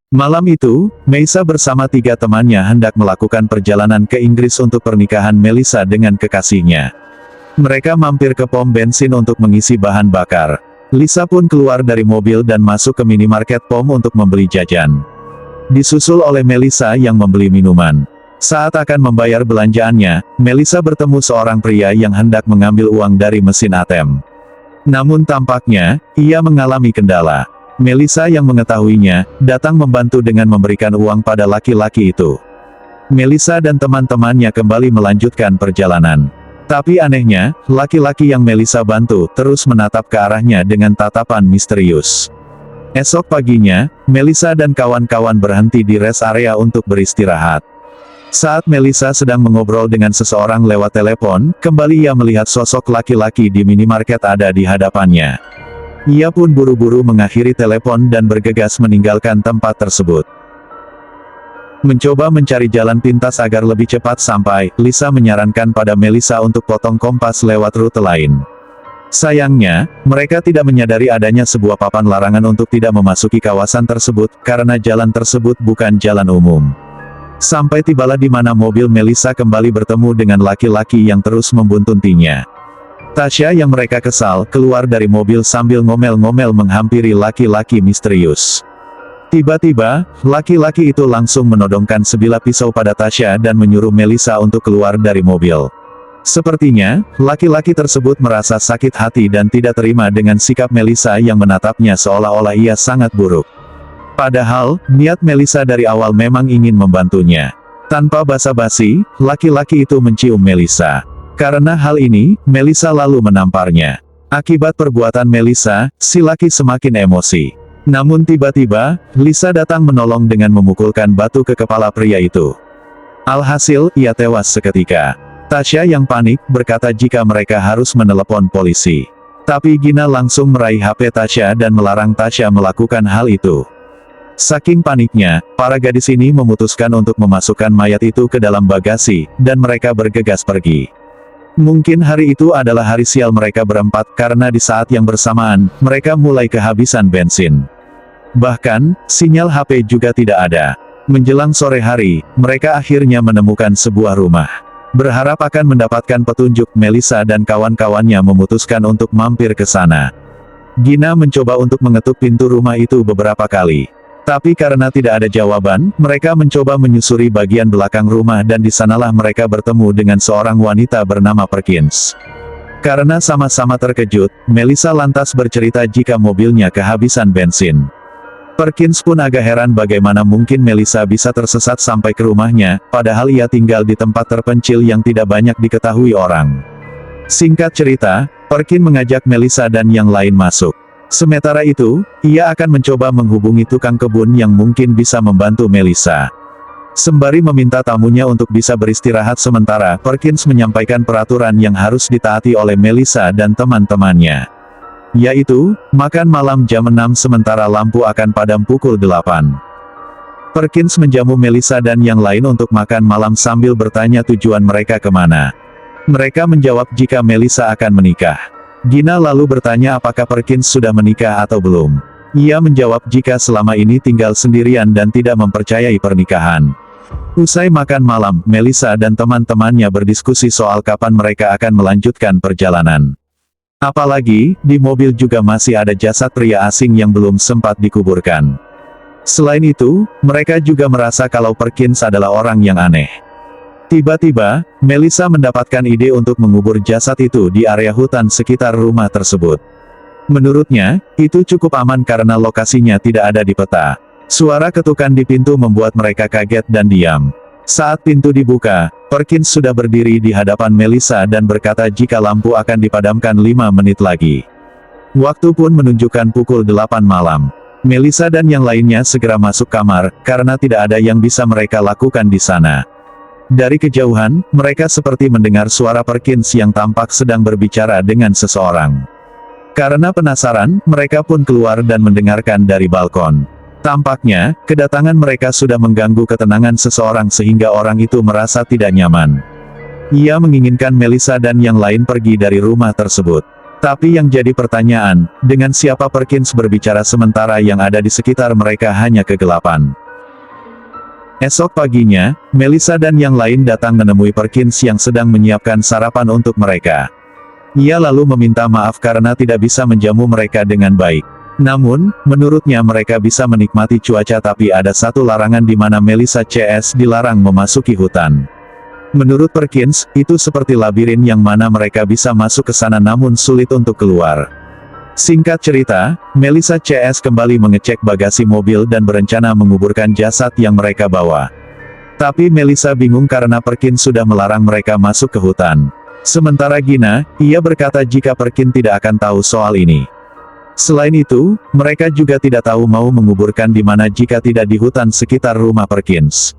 Malam itu, Meisa bersama 3 temannya hendak melakukan perjalanan ke Inggris untuk pernikahan Melissa dengan kekasihnya. Mereka mampir ke pom bensin untuk mengisi bahan bakar. Lisa pun keluar dari mobil dan masuk ke minimarket pom untuk membeli jajan. Disusul oleh Melissa yang membeli minuman. Saat akan membayar belanjaannya, Melissa bertemu seorang pria yang hendak mengambil uang dari mesin ATM. Namun tampaknya, ia mengalami kendala. Melissa yang mengetahuinya, datang membantu dengan memberikan uang pada laki-laki itu. Melissa dan teman-temannya kembali melanjutkan perjalanan. Tapi anehnya, laki-laki yang Melissa bantu terus menatap ke arahnya dengan tatapan misterius. Esok paginya, Melissa dan kawan-kawan berhenti di rest area untuk beristirahat. Saat Melissa sedang mengobrol dengan seseorang lewat telepon, kembali ia melihat sosok laki-laki di minimarket ada di hadapannya. Ia pun buru-buru mengakhiri telepon dan bergegas meninggalkan tempat tersebut. Mencoba mencari jalan pintas agar lebih cepat sampai, Lisa menyarankan pada Melissa untuk potong kompas lewat rute lain. Sayangnya, mereka tidak menyadari adanya sebuah papan larangan untuk tidak memasuki kawasan tersebut, karena jalan tersebut bukan jalan umum. Sampai tibalah di mana mobil Melissa kembali bertemu dengan laki-laki yang terus membuntuntinya. Tasya yang mereka kesal, keluar dari mobil sambil ngomel-ngomel menghampiri laki-laki misterius. Tiba-tiba, laki-laki itu langsung menodongkan sebilah pisau pada Tasya dan menyuruh Melissa untuk keluar dari mobil. Sepertinya, laki-laki tersebut merasa sakit hati dan tidak terima dengan sikap Melissa yang menatapnya seolah-olah ia sangat buruk. Padahal, niat Melissa dari awal memang ingin membantunya. Tanpa basa-basi, laki-laki itu mencium Melissa. Karena hal ini, Melissa lalu menamparnya. Akibat perbuatan Melissa, si laki semakin emosi. Namun tiba-tiba, Lisa datang menolong dengan memukulkan batu ke kepala pria itu. Alhasil, ia tewas seketika. Tasya yang panik, berkata jika mereka harus menelepon polisi. Tapi Gina langsung meraih HP Tasya dan melarang Tasya melakukan hal itu. Saking paniknya, para gadis ini memutuskan untuk memasukkan mayat itu ke dalam bagasi, dan mereka bergegas pergi. Mungkin hari itu adalah hari sial mereka berempat, karena di saat yang bersamaan, mereka mulai kehabisan bensin. Bahkan, sinyal HP juga tidak ada. Menjelang sore hari, mereka akhirnya menemukan sebuah rumah. Berharap akan mendapatkan petunjuk, Melissa dan kawan-kawannya memutuskan untuk mampir ke sana. Gina mencoba untuk mengetuk pintu rumah itu beberapa kali. Tapi karena tidak ada jawaban, mereka mencoba menyusuri bagian belakang rumah dan di sanalah mereka bertemu dengan seorang wanita bernama Perkins. Karena sama-sama terkejut, Melissa lantas bercerita jika mobilnya kehabisan bensin. Perkins pun agak heran bagaimana mungkin Melissa bisa tersesat sampai ke rumahnya, padahal ia tinggal di tempat terpencil yang tidak banyak diketahui orang. Singkat cerita, Perkins mengajak Melissa dan yang lain masuk. Sementara itu, ia akan mencoba menghubungi tukang kebun yang mungkin bisa membantu Melissa. Sembari meminta tamunya untuk bisa beristirahat sementara, Perkins menyampaikan peraturan yang harus ditaati oleh Melissa dan teman-temannya. Yaitu, makan malam jam 6 sementara lampu akan padam pukul 8. Perkins menjamu Melissa dan yang lain untuk makan malam sambil bertanya tujuan mereka kemana. Mereka menjawab jika Melissa akan menikah. Gina lalu bertanya apakah Perkins sudah menikah atau belum. Ia menjawab jika selama ini tinggal sendirian dan tidak mempercayai pernikahan. Usai makan malam, Melissa dan teman-temannya berdiskusi soal kapan mereka akan melanjutkan perjalanan. Apalagi, di mobil juga masih ada jasad pria asing yang belum sempat dikuburkan. Selain itu, mereka juga merasa kalau Perkins adalah orang yang aneh. Tiba-tiba, Melissa mendapatkan ide untuk mengubur jasad itu di area hutan sekitar rumah tersebut. Menurutnya, itu cukup aman karena lokasinya tidak ada di peta. Suara ketukan di pintu membuat mereka kaget dan diam. Saat pintu dibuka, Perkins sudah berdiri di hadapan Melissa dan berkata jika lampu akan dipadamkan 5 menit lagi. Waktu pun menunjukkan pukul 8 malam. Melissa dan yang lainnya segera masuk kamar, karena tidak ada yang bisa mereka lakukan di sana. Dari kejauhan, mereka seperti mendengar suara Perkins yang tampak sedang berbicara dengan seseorang. Karena penasaran, mereka pun keluar dan mendengarkan dari balkon. Tampaknya, kedatangan mereka sudah mengganggu ketenangan seseorang sehingga orang itu merasa tidak nyaman. Ia menginginkan Melissa dan yang lain pergi dari rumah tersebut. Tapi yang jadi pertanyaan, dengan siapa Perkins berbicara sementara yang ada di sekitar mereka hanya kegelapan. Esok paginya, Melissa dan yang lain datang menemui Perkins yang sedang menyiapkan sarapan untuk mereka. Ia lalu meminta maaf karena tidak bisa menjamu mereka dengan baik. Namun, menurutnya mereka bisa menikmati cuaca, tapi ada satu larangan di mana Melissa CS dilarang memasuki hutan. Menurut Perkins, itu seperti labirin yang mana mereka bisa masuk ke sana namun sulit untuk keluar. Singkat cerita, Melissa CS kembali mengecek bagasi mobil dan berencana menguburkan jasad yang mereka bawa. Tapi Melissa bingung karena Perkins sudah melarang mereka masuk ke hutan. Sementara Gina, ia berkata jika Perkins tidak akan tahu soal ini. Selain itu, mereka juga tidak tahu mau menguburkan di mana jika tidak di hutan sekitar rumah Perkins.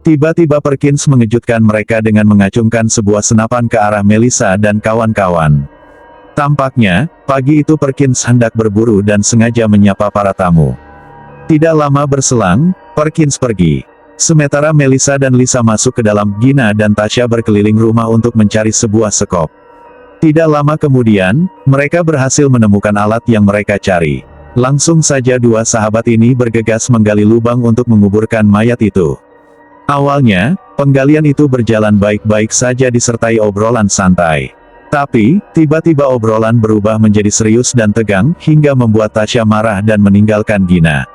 Tiba-tiba Perkins mengejutkan mereka dengan mengacungkan sebuah senapan ke arah Melissa dan kawan-kawan. Tampaknya, pagi itu Perkins hendak berburu dan sengaja menyapa para tamu. Tidak lama berselang, Perkins pergi. Sementara Melissa dan Lisa masuk ke dalam, Gina dan Tasya berkeliling rumah untuk mencari sebuah sekop. Tidak lama kemudian, mereka berhasil menemukan alat yang mereka cari. Langsung saja dua sahabat ini bergegas menggali lubang untuk menguburkan mayat itu. Awalnya, penggalian itu berjalan baik-baik saja disertai obrolan santai. Tapi, tiba-tiba obrolan berubah menjadi serius dan tegang, hingga membuat Tasya marah dan meninggalkan Gina.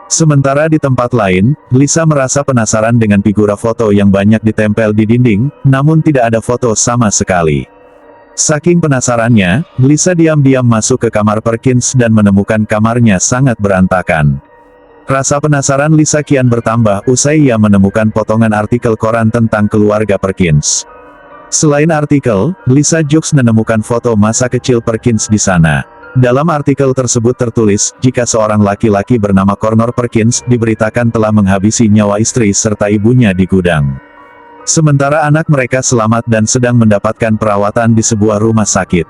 Sementara di tempat lain, Lisa merasa penasaran dengan figura foto yang banyak ditempel di dinding, namun tidak ada foto sama sekali. Saking penasarannya, Lisa diam-diam masuk ke kamar Perkins dan menemukan kamarnya sangat berantakan. Rasa penasaran Lisa kian bertambah usai ia menemukan potongan artikel koran tentang keluarga Perkins. Selain artikel, Lisa juga menemukan foto masa kecil Perkins di sana. Dalam artikel tersebut tertulis, jika seorang laki-laki bernama Connor Perkins diberitakan telah menghabisi nyawa istri serta ibunya di gudang. Sementara anak mereka selamat dan sedang mendapatkan perawatan di sebuah rumah sakit.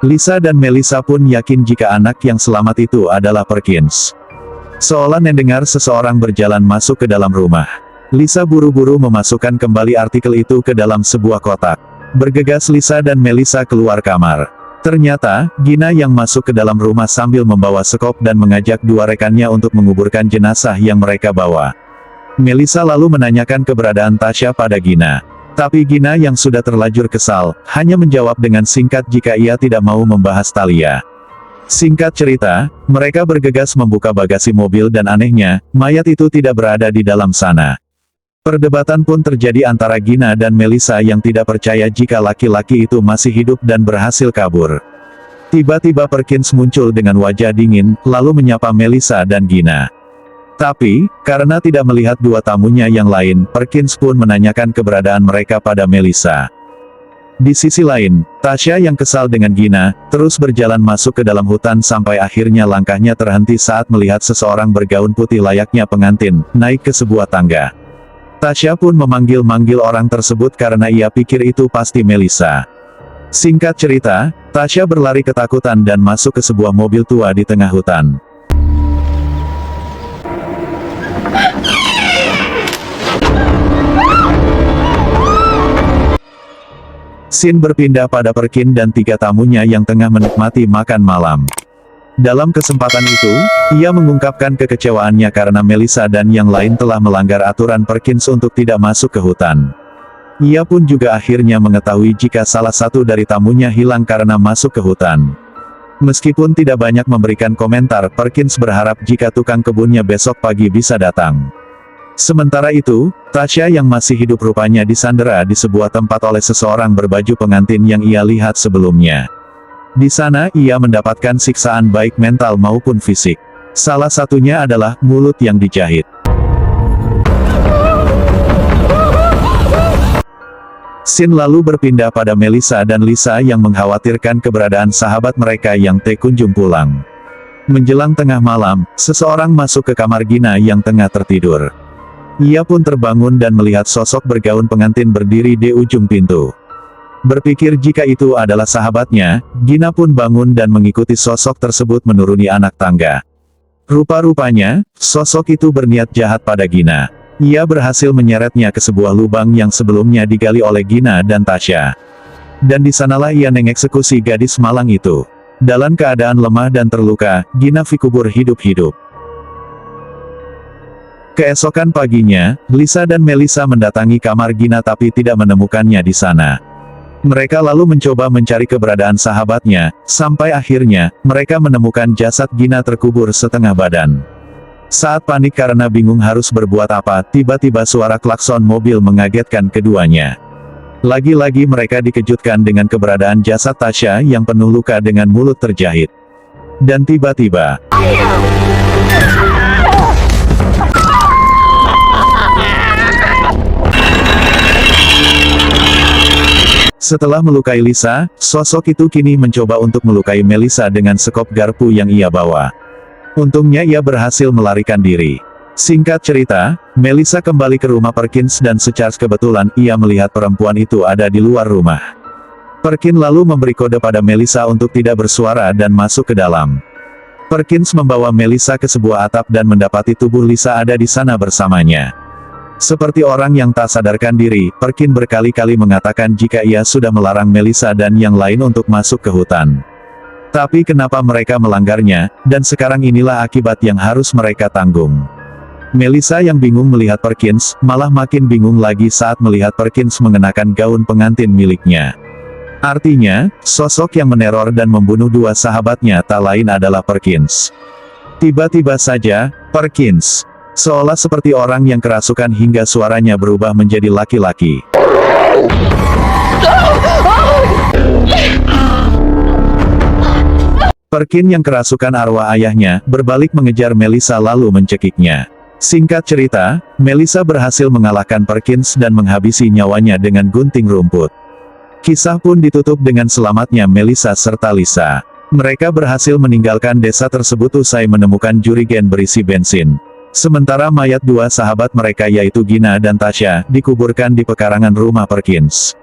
Lisa dan Melissa pun yakin jika anak yang selamat itu adalah Perkins. Seolah mendengar seseorang berjalan masuk ke dalam rumah. Lisa buru-buru memasukkan kembali artikel itu ke dalam sebuah kotak. Bergegas Lisa dan Melissa keluar kamar. Ternyata, Gina yang masuk ke dalam rumah sambil membawa sekop dan mengajak dua rekannya untuk menguburkan jenazah yang mereka bawa. Melissa lalu menanyakan keberadaan Tasya pada Gina. Tapi Gina yang sudah terlanjur kesal, hanya menjawab dengan singkat jika ia tidak mau membahas Talia. Singkat cerita, mereka bergegas membuka bagasi mobil dan anehnya, mayat itu tidak berada di dalam sana. Perdebatan pun terjadi antara Gina dan Melissa yang tidak percaya jika laki-laki itu masih hidup dan berhasil kabur. Tiba-tiba Perkins muncul dengan wajah dingin, lalu menyapa Melissa dan Gina. Tapi, karena tidak melihat dua tamunya yang lain, Perkins pun menanyakan keberadaan mereka pada Melissa. Di sisi lain, Tasya yang kesal dengan Gina, terus berjalan masuk ke dalam hutan sampai akhirnya langkahnya terhenti saat melihat seseorang bergaun putih layaknya pengantin, naik ke sebuah tangga. Tasya pun memanggil-manggil orang tersebut karena ia pikir itu pasti Melissa. Singkat cerita, Tasya berlari ketakutan dan masuk ke sebuah mobil tua di tengah hutan. Scene berpindah pada Perkins dan tiga tamunya yang tengah menikmati makan malam. Dalam kesempatan itu, ia mengungkapkan kekecewaannya karena Melissa dan yang lain telah melanggar aturan Perkins untuk tidak masuk ke hutan. Ia pun juga akhirnya mengetahui jika salah satu dari tamunya hilang karena masuk ke hutan. Meskipun tidak banyak memberikan komentar, Perkins berharap jika tukang kebunnya besok pagi bisa datang. Sementara itu, Tasya yang masih hidup rupanya disandera di sebuah tempat oleh seseorang berbaju pengantin yang ia lihat sebelumnya. Di sana ia mendapatkan siksaan baik mental maupun fisik. Salah satunya adalah mulut yang dijahit. Scene lalu berpindah pada Melissa dan Lisa yang mengkhawatirkan keberadaan sahabat mereka yang tak kunjung pulang. Menjelang tengah malam, seseorang masuk ke kamar Gina yang tengah tertidur. Ia pun terbangun dan melihat sosok bergaun pengantin berdiri di ujung pintu. Berpikir jika itu adalah sahabatnya, Gina pun bangun dan mengikuti sosok tersebut menuruni anak tangga. Rupa-rupanya, sosok itu berniat jahat pada Gina. Ia berhasil menyeretnya ke sebuah lubang yang sebelumnya digali oleh Gina dan Tasya. Dan di sanalah ia mengeksekusi gadis malang itu. Dalam keadaan lemah dan terluka, Gina dikubur hidup-hidup. Keesokan paginya, Lisa dan Melissa mendatangi kamar Gina tapi tidak menemukannya di sana. Mereka lalu mencoba mencari keberadaan sahabatnya, sampai akhirnya, mereka menemukan jasad Gina terkubur setengah badan. Saat panik karena bingung harus berbuat apa, tiba-tiba suara klakson mobil mengagetkan keduanya. Lagi-lagi mereka dikejutkan dengan keberadaan jasad Tasya yang penuh luka dengan mulut terjahit. Dan tiba-tiba, setelah melukai Lisa, sosok itu kini mencoba untuk melukai Melissa dengan sekop garpu yang ia bawa. Untungnya ia berhasil melarikan diri. Singkat cerita, Melissa kembali ke rumah Perkins dan secara kebetulan ia melihat perempuan itu ada di luar rumah. Perkins lalu memberi kode pada Melissa untuk tidak bersuara dan masuk ke dalam. Perkins membawa Melissa ke sebuah atap dan mendapati tubuh Lisa ada di sana bersamanya. Seperti orang yang tak sadarkan diri, Perkins berkali-kali mengatakan jika ia sudah melarang Melissa dan yang lain untuk masuk ke hutan. Tapi kenapa mereka melanggarnya, dan sekarang inilah akibat yang harus mereka tanggung. Melissa yang bingung melihat Perkins, malah makin bingung lagi saat melihat Perkins mengenakan gaun pengantin miliknya. Artinya, sosok yang meneror dan membunuh dua sahabatnya tak lain adalah Perkins. Tiba-tiba saja, Perkins, seolah seperti orang yang kerasukan hingga suaranya berubah menjadi laki-laki. Perkins yang kerasukan arwah ayahnya, berbalik mengejar Melissa lalu mencekiknya. Singkat cerita, Melissa berhasil mengalahkan Perkins dan menghabisi nyawanya dengan gunting rumput. Kisah pun ditutup dengan selamatnya Melissa serta Lisa. Mereka berhasil meninggalkan desa tersebut usai menemukan jerigen berisi bensin. Sementara mayat dua sahabat mereka yaitu Gina dan Tasya, dikuburkan di pekarangan rumah Perkins.